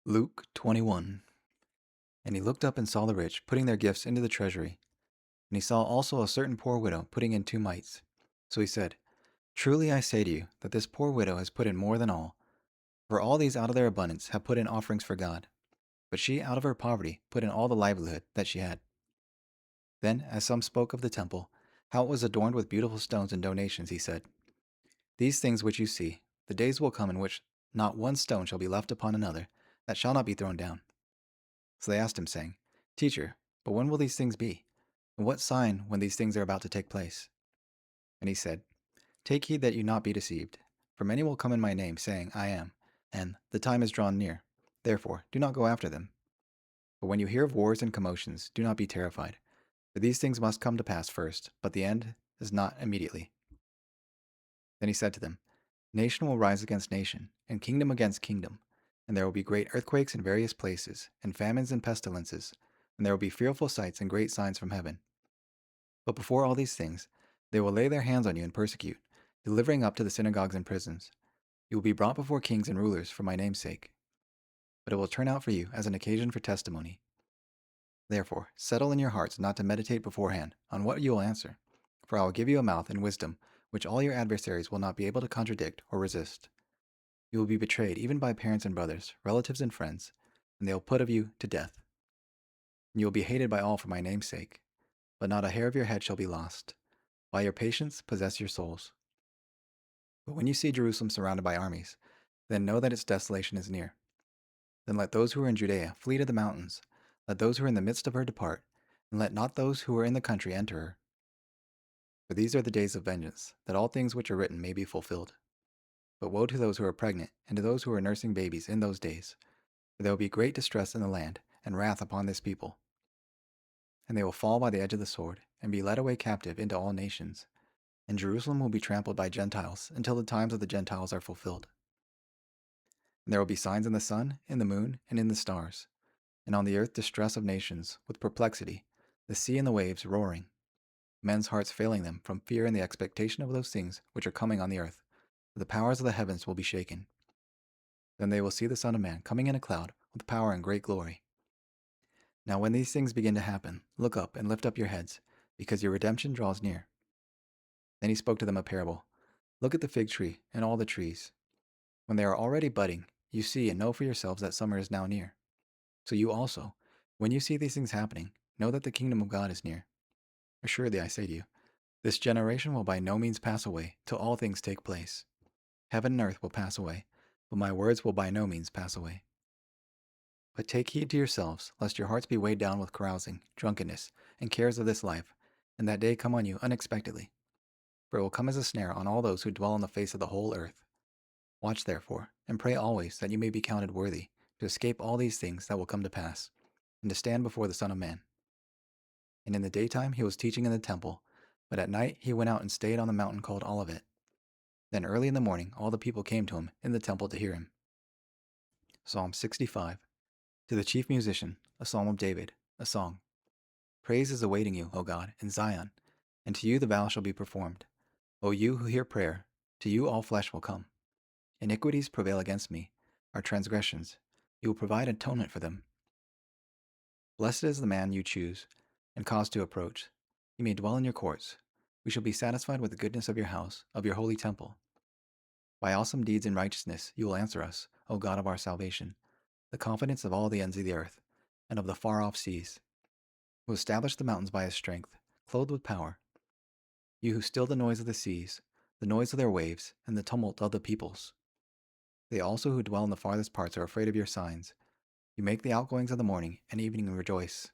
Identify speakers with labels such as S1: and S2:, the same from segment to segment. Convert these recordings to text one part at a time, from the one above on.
S1: Luke 21. And he looked up and saw the rich putting their gifts into the treasury. And he saw also a certain poor widow putting in 2 mites. So he said, Truly I say to you that this poor widow has put in more than all. For all these out of their abundance have put in offerings for God. But she out of her poverty put in all the livelihood that she had. Then, as some spoke of the temple, how it was adorned with beautiful stones and donations, he said, These things which you see, the days will come in which not one stone shall be left upon another, that shall not be thrown down. So they asked him, saying, Teacher, but when will these things be? And what sign when these things are about to take place? And he said, Take heed that you not be deceived. For many will come in my name, saying, I am, and the time is drawn near. Therefore, do not go after them. But when you hear of wars and commotions, do not be terrified. For these things must come to pass first, but the end is not immediately. Then he said to them, Nation will rise against nation, and kingdom against kingdom. And there will be great earthquakes in various places, and famines and pestilences, and there will be fearful sights and great signs from heaven. But before all these things, they will lay their hands on you and persecute, delivering up to the synagogues and prisons. You will be brought before kings and rulers for my name's sake. But it will turn out for you as an occasion for testimony. Therefore, settle in your hearts not to meditate beforehand on what you will answer, for I will give you a mouth and wisdom which all your adversaries will not be able to contradict or resist. You will be betrayed even by parents and brothers, relatives and friends, and they will put of you to death. And you will be hated by all for my name's sake, but not a hair of your head shall be lost. By your patience possess your souls. But when you see Jerusalem surrounded by armies, then know that its desolation is near. Then let those who are in Judea flee to the mountains, let those who are in the midst of her depart, and let not those who are in the country enter her. For these are the days of vengeance, that all things which are written may be fulfilled. But woe to those who are pregnant, and to those who are nursing babies in those days, for there will be great distress in the land, and wrath upon this people. And they will fall by the edge of the sword, and be led away captive into all nations. And Jerusalem will be trampled by Gentiles until the times of the Gentiles are fulfilled. And there will be signs in the sun, in the moon, and in the stars, and on the earth distress of nations, with perplexity, the sea and the waves roaring, men's hearts failing them from fear and the expectation of those things which are coming on the earth. For the powers of the heavens will be shaken. Then they will see the Son of Man coming in a cloud with power and great glory. Now when these things begin to happen, look up and lift up your heads, because your redemption draws near. Then he spoke to them a parable. Look at the fig tree and all the trees. When they are already budding, you see and know for yourselves that summer is now near. So you also, when you see these things happening, know that the kingdom of God is near. Assuredly I say to you, this generation will by no means pass away till all things take place. Heaven and earth will pass away, but my words will by no means pass away. But take heed to yourselves, lest your hearts be weighed down with carousing, drunkenness, and cares of this life, and that day come on you unexpectedly. For it will come as a snare on all those who dwell on the face of the whole earth. Watch therefore, and pray always that you may be counted worthy to escape all these things that will come to pass, and to stand before the Son of Man. And in the daytime he was teaching in the temple, but at night he went out and stayed on the mountain called Olivet. Then early in the morning all the people came to him in the temple to hear him. Psalm 65. To the chief musician, a psalm of David, a song. Praise is awaiting you, O God, in Zion, and to you the vow shall be performed. O you who hear prayer, to you all flesh will come. Iniquities prevail against me, our transgressions. You will provide atonement for them. Blessed is the man you choose, and cause to approach. He may dwell in your courts. We shall be satisfied with the goodness of your house, of your holy temple. By awesome deeds in righteousness you will answer us, O God of our salvation, the confidence of all the ends of the earth, and of the far-off seas, who established the mountains by his strength, clothed with power. You who still the noise of the seas, the noise of their waves, and the tumult of the peoples. They also who dwell in the farthest parts are afraid of your signs. You make the outgoings of the morning and evening rejoice.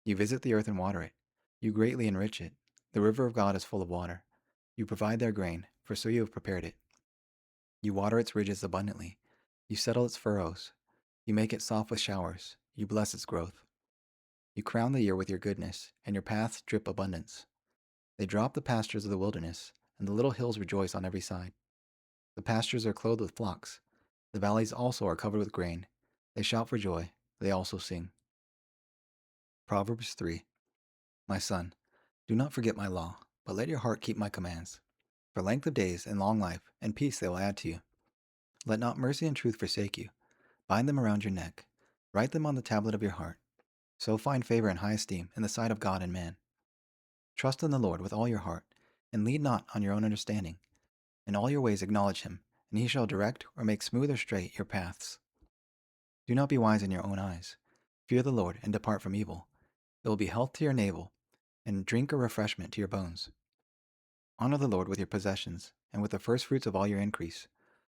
S1: You visit the earth and water it. You greatly enrich it. The river of God is full of water. You provide their grain, for so you have prepared it. You water its ridges abundantly. You settle its furrows. You make it soft with showers. You bless its growth. You crown the year with your goodness, and your paths drip abundance. They drop the pastures of the wilderness, and the little hills rejoice on every side. The pastures are clothed with flocks. The valleys also are covered with grain. They shout for joy. They also sing. Proverbs 3. My son, do not forget my law, but let your heart keep my commands. For length of days and long life and peace they will add to you. Let not mercy and truth forsake you. Bind them around your neck. Write them on the tablet of your heart. So find favor and high esteem in the sight of God and man. Trust in the Lord with all your heart, and lean not on your own understanding. In all your ways acknowledge him, and he shall direct or make smooth or straight your paths. Do not be wise in your own eyes. Fear the Lord and depart from evil. It will be health to your navel, and drink or refreshment to your bones. Honor the Lord with your possessions, and with the first fruits of all your increase.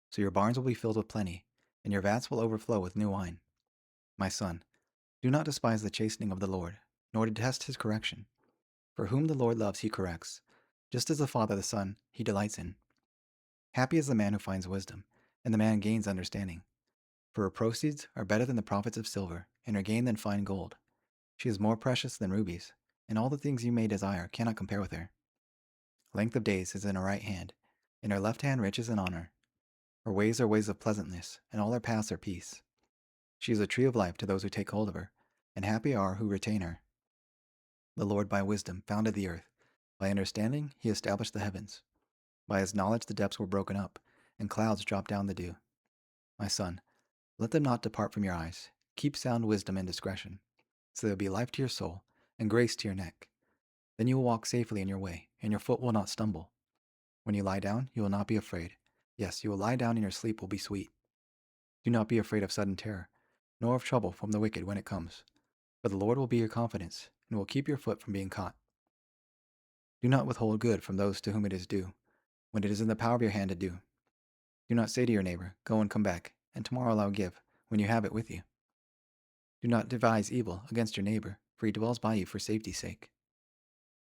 S1: So your barns will be filled with plenty, and your vats will overflow with new wine. My son, do not despise the chastening of the Lord, nor detest his correction. For whom the Lord loves he corrects, just as the Father the Son he delights in. Happy is the man who finds wisdom, and the man gains understanding. For her proceeds are better than the profits of silver, and her gain than fine gold. She is more precious than rubies, and all the things you may desire cannot compare with her. Length of days is in her right hand, in her left hand riches and honor. Her ways are ways of pleasantness, and all her paths are peace. She is a tree of life to those who take hold of her, and happy are who retain her. The Lord by wisdom founded the earth. By understanding he established the heavens. By his knowledge the depths were broken up, and clouds dropped down the dew. My son, let them not depart from your eyes. Keep sound wisdom and discretion, so there will be life to your soul, and grace to your neck. Then you will walk safely in your way, and your foot will not stumble. When you lie down, you will not be afraid. Yes, you will lie down, and your sleep will be sweet. Do not be afraid of sudden terror, nor of trouble from the wicked when it comes. For the Lord will be your confidence, and will keep your foot from being caught. Do not withhold good from those to whom it is due, when it is in the power of your hand to do. Do not say to your neighbor, go and come back, and tomorrow I'll give, when you have it with you. Do not devise evil against your neighbor, for he dwells by you for safety's sake.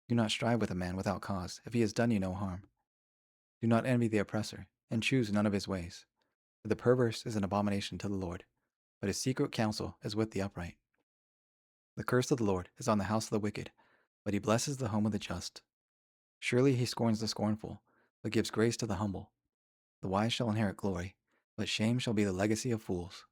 S1: Do not strive with a man without cause, if he has done you no harm. Do not envy the oppressor, and choose none of his ways. For the perverse is an abomination to the Lord, but his secret counsel is with the upright. The curse of the Lord is on the house of the wicked, but he blesses the home of the just. Surely he scorns the scornful, but gives grace to the humble. The wise shall inherit glory, but shame shall be the legacy of fools.